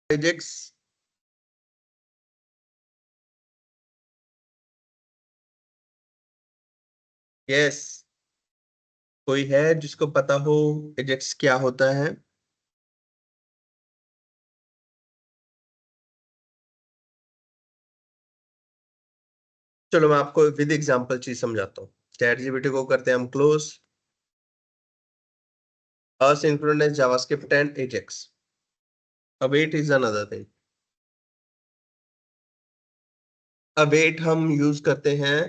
Ajax? Yes, कोई है जिसको पता हो एजेक्स क्या होता है? चलो मैं आपको विद एग्जांपल चीज समझाता हूँ। चैट जीपीटी को करते हैं हम close. asynchronous javascript and ajax. await is another thing. await हम यूज करते हैं,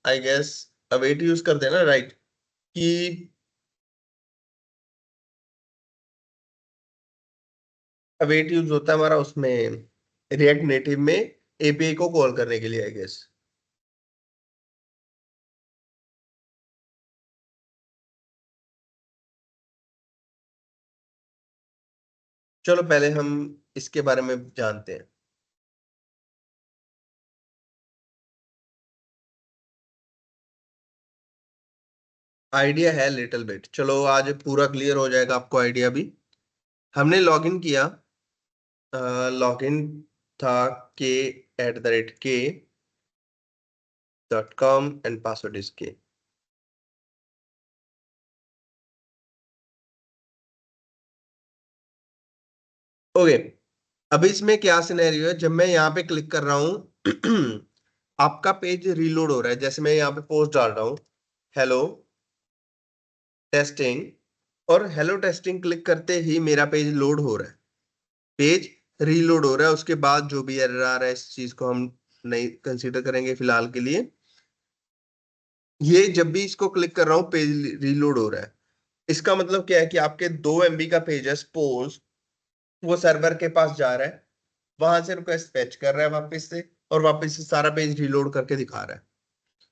आई गेस await यूज करते हैं ना, राइट? कि await यूज होता है हमारा उसमें रिएक्ट नेटिव में एपीआई को कॉल करने के लिए, आई गेस। चलो पहले हम इसके बारे में जानते हैं। आइडिया है लिटिल बिट, चलो आज पूरा क्लियर हो जाएगा आपको आइडिया भी। हमने लॉगिन किया, लॉगिन था k@k.com एंड पासवर्ड इज के। ओके, अब इसमें क्या सिनेरियो है, जब मैं यहाँ पे क्लिक कर रहा हूँ आपका पेज रीलोड हो रहा है। जैसे मैं यहाँ पे पोस्ट डाल रहा हूँ, हेलो टेस्टिंग, और हेलो टेस्टिंग क्लिक करते ही मेरा पेज लोड हो रहा है, पेज रीलोड हो रहा है। उसके बाद जो भी एरर आ रहा है, इस चीज को हम नहीं कंसीडर करेंगे फिलहाल के लिए। ये जब भी इसको क्लिक कर रहा हूँ पेज रीलोड हो रहा है। इसका मतलब क्या है कि आपके 2 MB का पेज है सपोज, वो सर्वर के पास जा रहा है, वहां से रिक्वेस्ट फेच कर रहा है वापस से, और वापस से सारा पेज रीलोड करके दिखा रहा है।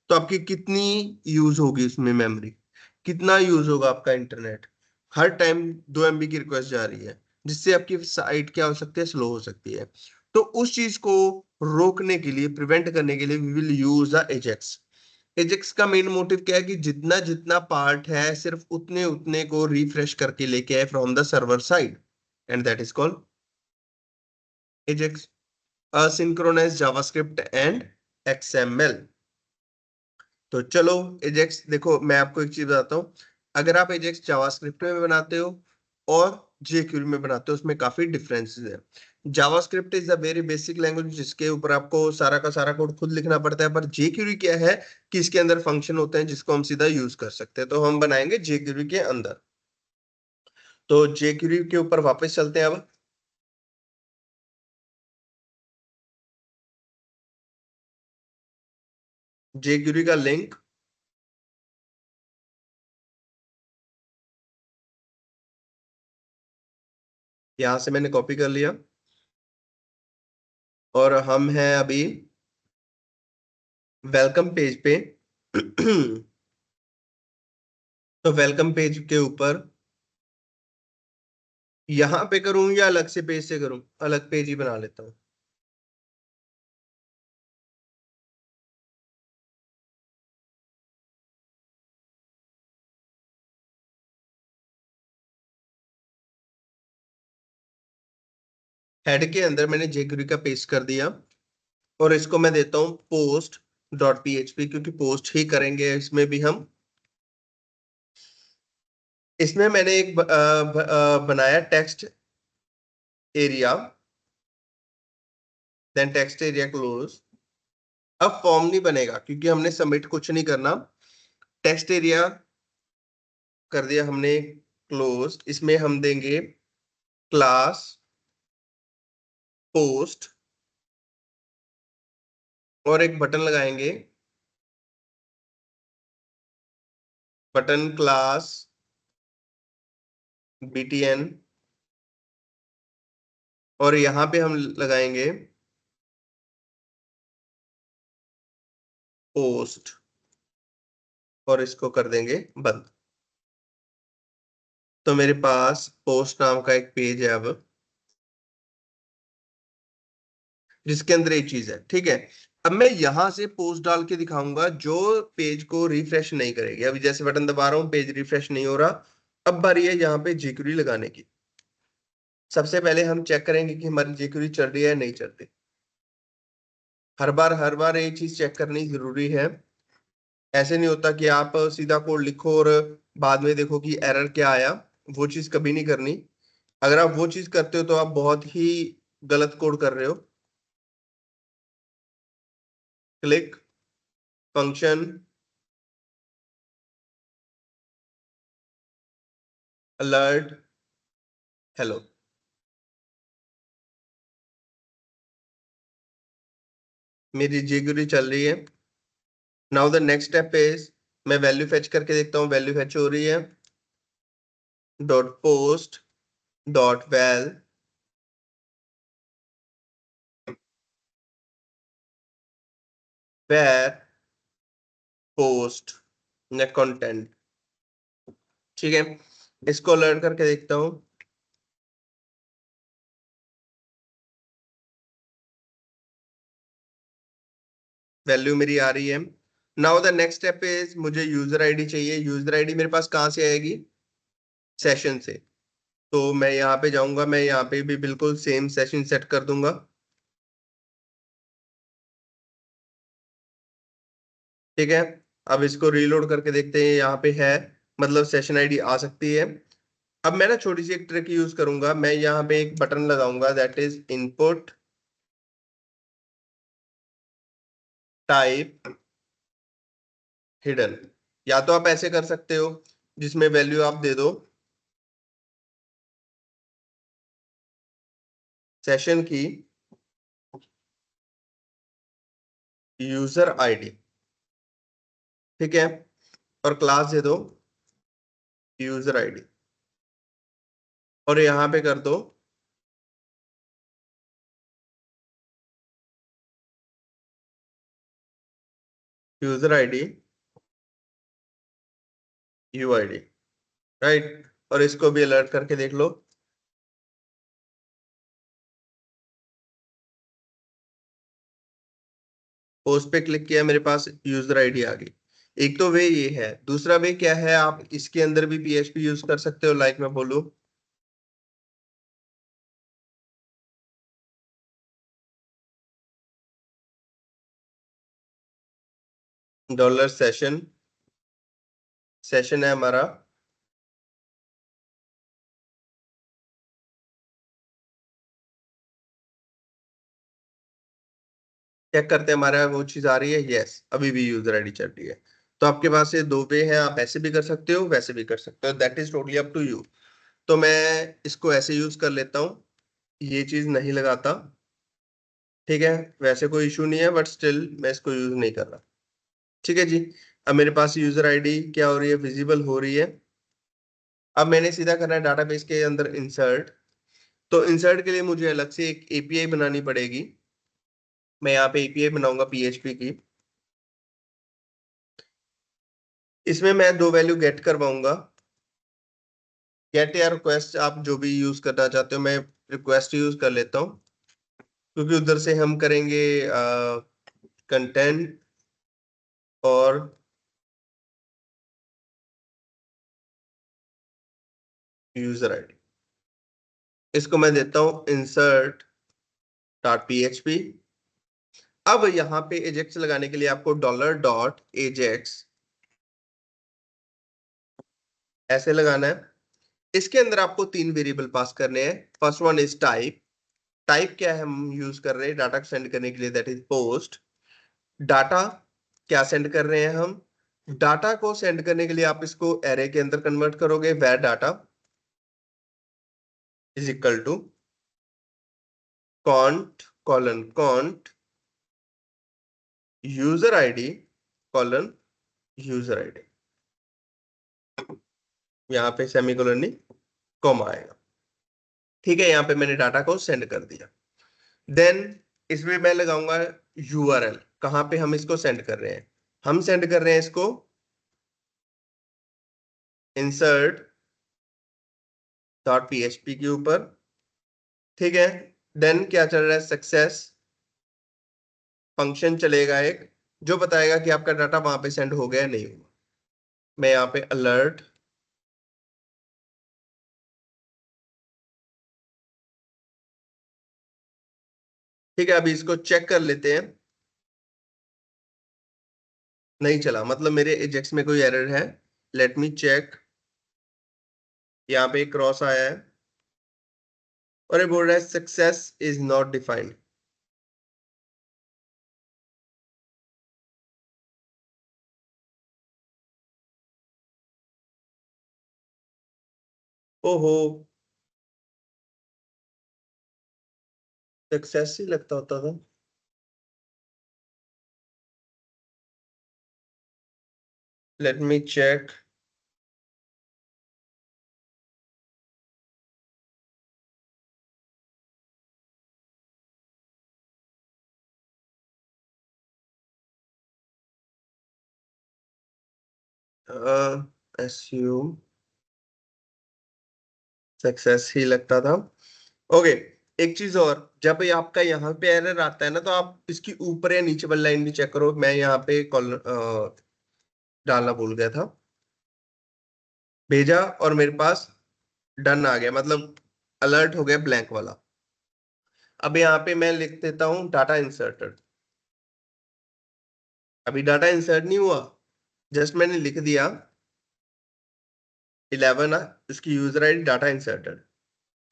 तो आपकी कितनी यूज होगी उसमें मेमोरी, कितना यूज होगा आपका इंटरनेट? हर टाइम 2 MB की रिक्वेस्ट जा रही है, जिससे आपकी साइट क्या हो सकती है, स्लो हो सकती है। तो उस चीज को रोकने के लिए, प्रिवेंट करने के लिए we will use the AJAX. AJAX का मेन मोटिव क्या है कि जितना जितना पार्ट है सिर्फ उतने उतने को रिफ्रेश करके लेके आए from the server side, and that is called Ajax. asynchronous javascript and xml। तो चलो एजेक्स देखो, मैं आपको एक चीज बताता हूँ। अगर आप एजेक्स जावास्क्रिप्ट में बनाते हो और जेक्यूरी में बनाते हो, उसमें काफी डिफरेंसेस है। JavaScript is a very basic language जिसके ऊपर आपको सारा का सारा कोड खुद लिखना पड़ता है, पर जेक्यूरी क्या है कि इसके अंदर फंक्शन होते हैं जिसको हम सीधा यूज कर सकते हैं। तो हम बनाएंगे जेक्यूरी के अंदर। तो जेक्यूरी के ऊपर वापस चलते हैं अब। जेक्यूरी का लिंक यहां से मैंने कॉपी कर लिया, और हम हैं अभी वेलकम पेज पे। तो वेलकम पेज के ऊपर यहां पे करूं या अलग से पेज से करूं? अलग पेज ही बना लेता हूं। हेड के अंदर मैंने जेक्यूरी का पेस्ट कर दिया, और इसको मैं देता हूं पोस्ट डॉट पीएचपी, क्योंकि पोस्ट ही करेंगे इसमें भी हम। इसमें मैंने एक बनाया text area, then text area close. अब फॉर्म नहीं बनेगा क्योंकि हमने सबमिट कुछ नहीं करना। टेक्स्ट एरिया कर दिया हमने क्लोज। इसमें हम देंगे क्लास पोस्ट, और एक बटन लगाएंगे, बटन क्लास btn, और यहाँ पे हम लगाएंगे पोस्ट, और इसको कर देंगे बंद। तो मेरे पास पोस्ट नाम का एक पेज है अब, जिसके अंदर एक चीज है, ठीक है। अब मैं यहां से पोस्ट डाल के दिखाऊंगा जो पेज को रिफ्रेश नहीं करेगी। अभी जैसे बटन दबा रहा हूँ, पेज रिफ्रेश नहीं हो रहा। अब बारी है यहाँ पे jQuery लगाने की। सबसे पहले हम चेक करेंगे कि हमारी jQuery चल रही है या नहीं चल रही। हर बार ये चीज चेक करनी जरूरी है। ऐसे नहीं होता कि आप सीधा कोड लिखो और बाद में देखो कि एरर क्या आया। वो चीज कभी नहीं करनी। अगर आप वो चीज करते हो तो आप बहुत ही गलत कोड कर रहे हो। Click function alert hello. मेरी jQuery चल रही है। Now the next step is, मैं वैल्यू फेच करके देखता हूँ वैल्यू फेच हो रही है। Dot post dot val var post net content. ठीक है, इसको लर्न करके देखता हूँ। वैल्यू मेरी आ रही है। Now the next step is, मुझे यूजर आईडी चाहिए। यूजर आईडी मेरे पास कहाँ से आएगी? सेशन से। तो मैं यहाँ पे जाऊंगा, मैं यहाँ पे भी बिल्कुल सेम सेशन सेट कर दूंगा। ठीक है, अब इसको रीलोड करके देखते हैं। यहाँ पे है, मतलब सेशन आईडी आ सकती है। अब मैं ना छोटी सी एक ट्रिक यूज करूंगा। मैं यहाँ पे एक बटन लगाऊंगा, that is input type hidden. या तो आप ऐसे कर सकते हो जिसमें वैल्यू आप दे दो सेशन की यूजर आईडी। ठीक है, और क्लास दे दो यूजर आईडी, और यहाँ पे कर दो यूजर आईडी यूआईडी। राइट, और इसको भी अलर्ट करके देख लो। पोस्ट पे क्लिक किया, मेरे पास यूजर आईडी आ गई। एक तो वे ये है। दूसरा वे क्या है, आप इसके अंदर भी पीएचपी यूज कर सकते हो। लाइक मैं बोलूं डॉलर सेशन, सेशन है हमारा। चेक करते हैं हमारा वो चीज आ रही है। यस, अभी भी यूजर आईडी चल रही है। तो आपके पास ये दो वे हैं, आप ऐसे भी कर सकते हो वैसे भी कर सकते हो, that is totally up to you. तो मैं इसको ऐसे यूज कर लेता हूँ, ये चीज नहीं लगाता। ठीक है, वैसे कोई इशू नहीं है, बट स्टिल मैं इसको यूज नहीं कर रहा। ठीक है जी। अब मेरे पास यूजर आईडी क्या हो रही है, विजिबल हो रही है। अब मैंने सीधा करना है डाटाबेस के अंदर इंसर्ट। तो इंसर्ट के लिए मुझे अलग से एक एपीआई बनानी पड़ेगी। मैं यहाँ पे एपीआई बनाऊंगा पीएचपी की। इसमें मैं दो वैल्यू गेट करवाऊंगा। गेट या रिक्वेस्ट, आप जो भी यूज करना चाहते हो। मैं रिक्वेस्ट यूज कर लेता हूँ, क्योंकि उधर से हम करेंगे कंटेंट और यूजर आईडी। इसको मैं देता हूँ इंसर्ट डॉट पीएचपी। अब यहाँ पे एजेक्स लगाने के लिए आपको डॉलर डॉट एजेक्स ऐसे लगाना है। इसके अंदर आपको तीन वेरिएबल पास करने हैं। First one is type. Type क्या है, हम यूज कर रहे हैं डाटा सेंड करने के लिए, दैट इज पोस्ट। डाटा क्या सेंड कर रहे हैं हम? डाटा को सेंड करने के लिए आप इसको एरे के अंदर कन्वर्ट करोगे। Var data is equal to cont colon cont user ID colon user ID. यहाँ पे सेमीकोलन नहीं, कॉमा आएगा। ठीक है, यहाँ पे मैंने डाटा को सेंड कर दिया। देन इसमें मैं लगाऊंगा यूआरएल, कहाँ पे हम इसको सेंड कर रहे हैं। हम सेंड कर रहे हैं इसको इंसर्ट डॉट पीएचपी के ऊपर। ठीक है, देन क्या चल रहा है, सक्सेस फंक्शन चलेगा एक, जो बताएगा कि आपका डाटा वहां पे सेंड हो गया या नहीं हुआ। मैं यहाँ पे अलर्ट ठीक है, अभी इसको चेक कर लेते हैं। नहीं चला, मतलब मेरे एजेक्स में कोई एरर है। Let me check. यहाँ पे क्रॉस आया है और ये बोल रहा है सक्सेस इज नॉट डिफाइंड। ओहो, सक्सेस ही लगता होता था। Let me check. SU success ही लगता था। ओके, एक चीज और, जब ये आपका यहाँ पे एरर आता है ना, तो आप इसकी ऊपर या नीचे वाली लाइन भी चेक करो। मैं यहाँ पे कॉल डालना भूल गया था। भेजा और मेरे पास डन आ गया, मतलब अलर्ट हो गया ब्लैंक वाला। अब यहाँ पे मैं लिख देता हूँ डाटा इंसर्टेड। अभी डाटा इंसर्ट नहीं हुआ, जस्ट मैंने लिख दिया 11 उसकी यूजर आईडी डाटा इंसर्टेड।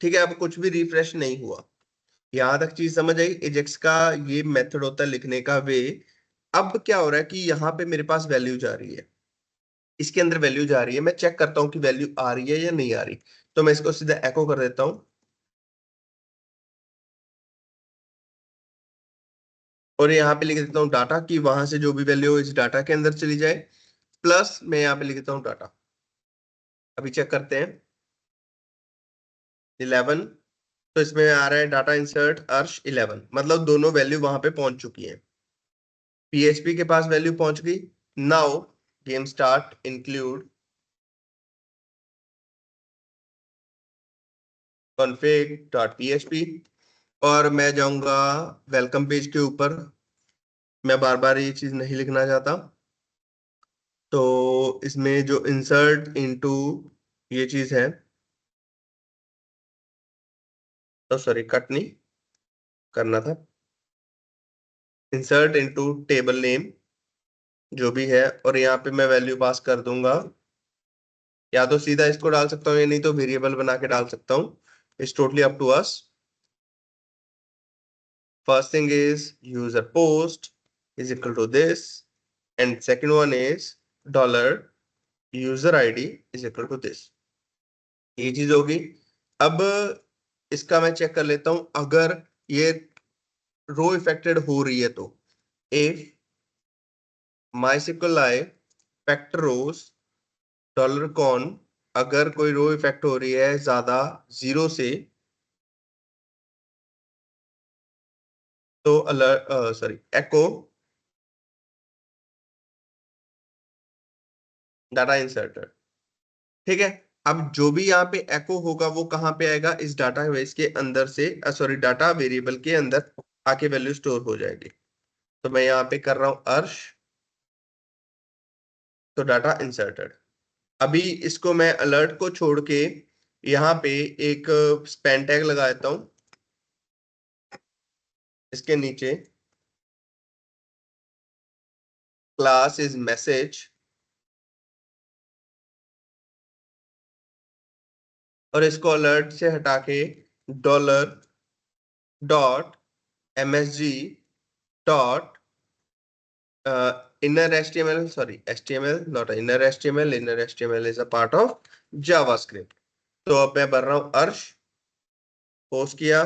ठीक है, अब कुछ भी रिफ्रेश नहीं हुआ। यहां तक चीज समझ आई। एजेक्स का ये मेथड होता है लिखने का वे। अब क्या हो रहा है कि यहाँ पे मेरे पास वैल्यू जा रही है, इसके अंदर वैल्यू जा रही है। मैं चेक करता हूँ कि वैल्यू आ रही है या नहीं आ रही। तो मैं इसको सीधा एको कर देता हूँ और यहाँ पे लिख देता हूँ डाटा, की वहां से जो भी वैल्यू हो इस डाटा के अंदर चली जाए। प्लस मैं यहाँ पे लिख देता हूँ डाटा। अभी चेक करते हैं 11। तो इसमें आ रहा है डाटा इंसर्ट अर्श 11, मतलब दोनों वैल्यू वहां पे पहुंच चुकी है। पीएचपी के पास वैल्यू पहुंच गई। Now game start include config dot php और मैं जाऊंगा वेलकम पेज के ऊपर। मैं बार बार ये चीज नहीं लिखना चाहता। तो इसमें जो इंसर्ट इनटू ये चीज है, तो सॉरी कट नहीं करना था। इंसर्ट इनटू टेबल नेम जो भी है, और यहाँ पे मैं वैल्यू पास कर दूंगा। या तो सीधा इसको डाल सकता हूँ या नहीं तो वेरिएबल बना के डाल सकता हूँ। It's totally up to us. First thing is user post is equal to this, and second one is dollar user ID is equal to this. ये चीज होगी। अब इसका मैं चेक कर लेता हूं, अगर ये रो इफेक्टेड हो रही है तो if mysqli factor rows dollar con, अगर कोई रो इफेक्ट हो रही है ज्यादा 0 से, तो अलर्ट सॉरी एको डाटा इंसर्टेड। ठीक है, अब जो भी यहाँ पे एको होगा वो कहाँ पे आएगा, इस डाटा बेस के अंदर से, सॉरी डाटा वेरिएबल के अंदर आके वैल्यू स्टोर हो जाएगी। तो मैं यहाँ पे कर रहा हूँ अर्श, तो डाटा इंसर्टेड। अभी इसको मैं अलर्ट को छोड़ के यहाँ पे एक स्पैन टैग लगा देता हूँ इसके नीचे। क्लास इज मैसेज, और इसको अलर्ट से हटा के dollar dot msg dot inner HTML, sorry, HTML, not inner HTML. Inner HTML is a part of JavaScript. तो अब मैं भर रहा हूँ अर्श, पोस्ट किया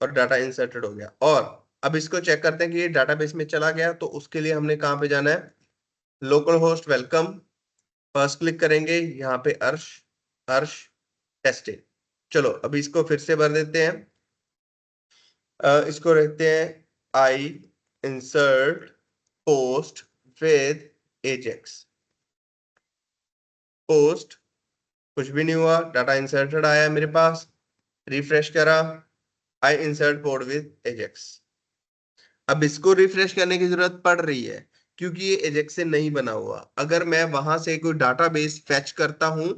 और डाटा इंसर्टेड हो गया। और अब इसको चेक करते हैं कि ये डाटाबेस में चला गया। तो उसके लिए हमने कहाँ पे जाना है, local host welcome, first click करेंगे यहाँ पे अर्श, अर्श टेस्टेड। चलो अभी इसको फिर से भर देते हैं। इसको रखते हैं I insert post with AJAX. Post कुछ भी नहीं हुआ, डाटा इंसर्टेड आया मेरे पास। रिफ्रेश करा, आई इंसर्ट पोर्ट विद एजेक्स। अब इसको रिफ्रेश करने की जरूरत पड़ रही है क्योंकि ये एजेक्स से नहीं बना हुआ। अगर मैं वहां से कोई डाटाबेस फेच करता हूं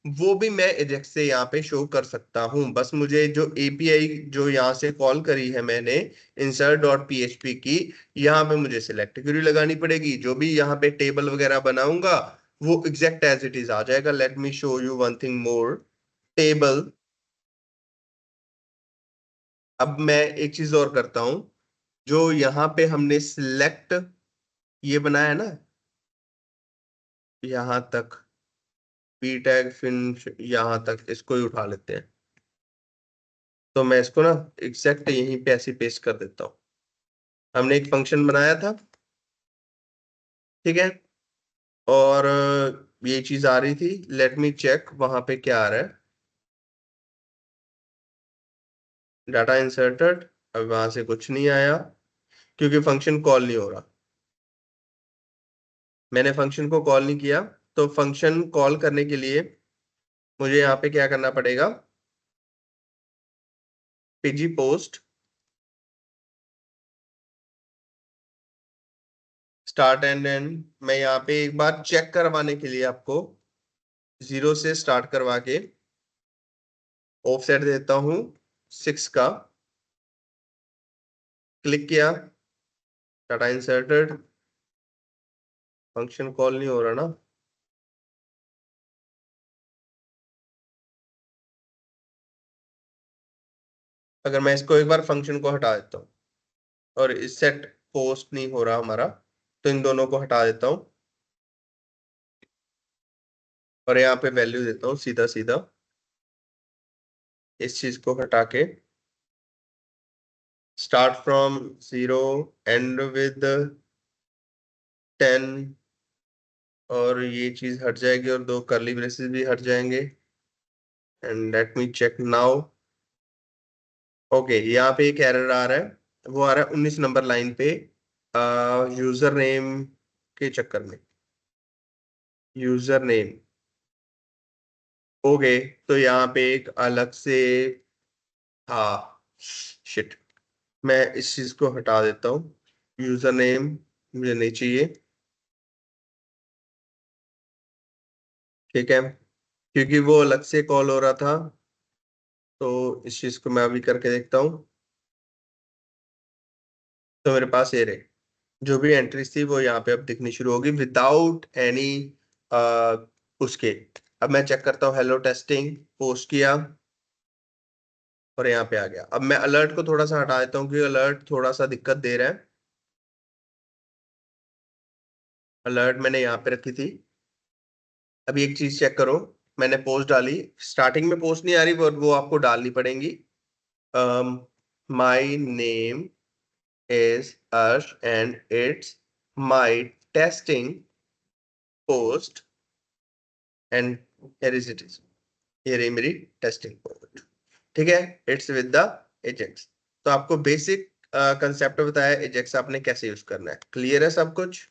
वो भी मैं एजेक्स से यहाँ पे शो कर सकता हूँ। बस मुझे जो एपीआई जो यहाँ से कॉल करी है मैंने insert डॉट php की, यहाँ पे मुझे सिलेक्ट क्वेरी लगानी पड़ेगी। जो भी यहाँ पे टेबल वगैरह बनाऊंगा वो एग्जैक्ट एज इट इज आ जाएगा। Let me show you one thing more. Table, अब मैं एक चीज और करता हूँ। जो यहाँ पे हमने सिलेक्ट ये बनाया है ना, यहाँ तक पी टैग फिनिश, यहाँ तक इसको ही उठा लेते हैं। तो मैं इसको ना एग्जैक्ट यहीं पे ऐसे पेस्ट कर देता हूँ। हमने एक फंक्शन बनाया था, ठीक है, और ये चीज आ रही थी। लेट मी चेक वहां पे क्या आ रहा है। डाटा इंसर्टेड, अब वहां से कुछ नहीं आया क्योंकि फंक्शन कॉल नहीं हो रहा। मैंने फंक्शन को कॉल नहीं किया। तो फंक्शन कॉल करने के लिए मुझे यहाँ पे क्या करना पड़ेगा, PG post start and and. मैं यहाँ पे एक बार चेक करवाने के लिए आपको 0 से स्टार्ट करवा के ऑफसेट देता हूँ 6 का। क्लिक किया, डाटा इंसर्टेड, फंक्शन कॉल नहीं हो रहा ना। अगर मैं इसको एक बार फंक्शन को हटा देता हूँ और इस सेट पोस्ट नहीं हो रहा हमारा, तो इन दोनों को हटा देता हूँ और यहाँ पे वैल्यू देता हूँ सीधा सीधा। इस चीज को हटा के स्टार्ट फ्रॉम 0 एंड विद 10, और ये चीज हट जाएगी और दो कर्ली ब्रेसेस भी हट जाएंगे। And let me check now. Okay, यहाँ पे एक एरर आ रहा है, वो आ रहा है 19 नंबर लाइन पे, यूजर नेम के चक्कर में। यूजर नेम हो गए, तो यहाँ पे एक अलग से, हाँ शिट, मैं इस चीज को हटा देता हूँ। यूजर नेम मुझे नहीं चाहिए, ठीक है, क्योंकि वो अलग से कॉल हो रहा था। तो इस चीज को मैं अभी करके देखता हूँ। तो मेरे पास ये रहे, जो भी एंट्रीज थी वो यहाँ पे अब दिखनी शुरू होगी विदाउट एनी उसके। अब मैं चेक करता हूँ, हेलो टेस्टिंग पोस्ट किया और यहाँ पे आ गया। अब मैं अलर्ट को थोड़ा सा हटा देता हूँ क्योंकि अलर्ट थोड़ा सा दिक्कत दे रहा है। अलर्ट मैंने यहाँ पे रखी थी। अभी एक चीज चेक करो, मैंने पोस्ट डाली, स्टार्टिंग में पोस्ट नहीं आ रही, वो आपको डालनी पड़ेगी। माई नेम इज अर्श and it's my testing post and here is it is, ये रही मेरी टेस्टिंग पोस्ट, ठीक है। It's with the Ajax. तो आपको बेसिक कंसेप्ट बताया एजेक्स आपने कैसे यूज करना है। क्लियर है सब कुछ?